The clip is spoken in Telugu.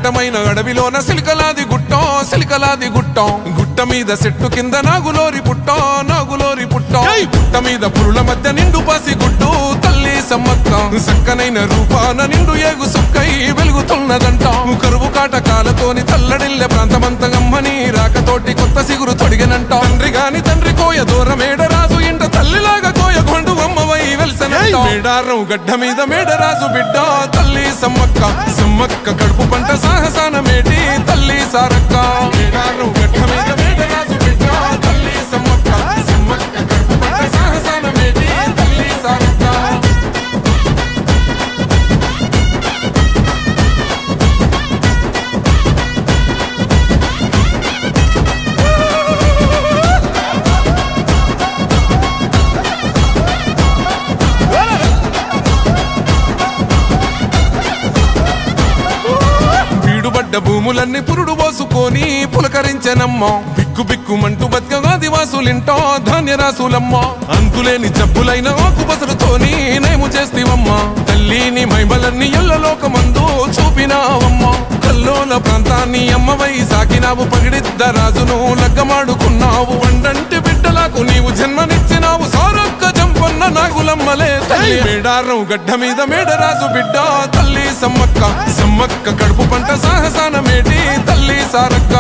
దట్టమైన అడవిలోన సిలికలాది గుట్టం గుట్ట మీద చెట్టు కింద నాగులోరి పుట్టో పుట్ట మీద పురుల మధ్య నిండు పాసి గుడ్డు తల్లి సమ్మక్క సక్కనైన రూపాన నిండు ఏగు సుక్కై వెలుగుతున్నదంట కరువు కాటకాలతోని తల్లడిల్లె ప్రాంతమంతగమ్మని రాకతోటి కొత్త సిగురు తొడిగనంట తండ్రి కోయ దూరమేడ రాజు ఇంట తల్లిలాగా కోయ గొండు అమ్మవై వెల్సనంట మేడారం గడ్డ మీద మేడరాజు బిడ్డ తల్లి సమ్మక్క కడుపు పంట సాహసాన మేటి తల్లి సారక్క మేడారం గడ్డ మీద మేడరాజు బిడ్డ తల్లి సమ్మక్క కడుపు పంట సాహసాన మేటి తల్లి సారక్క భూములన్నీ పురుడు పోసుకొని పులకరించెనమ్మో బిక్కుమంటూ బతుకగా ఆదివాసులింటో ధాన్యరాసులమ్మో అంతులేని జబ్బులైన ఆకు బసరుతోని నేము చేస్తేవమ్మా తల్లిని మైమలన్నీ ఎల్లలోకమందు చూపినావమ్మా కల్లోల ప్రాంతాన్ని అమ్మవై సాకినావు పగిడిద్ద రాజును లగ్గమాడుకున్నావు వండంటి బిడ్డలకు నీవు జన్మనిచ్చినావు సారక్క జంపన్న నాగులమ్మలే తల్లి మేడారం గడ్డ మీద మేడరాజు బిడ్డ తల్లి సమ్మక్క కడుపు పంట సాహసాన మేటి తల్లి సారక్క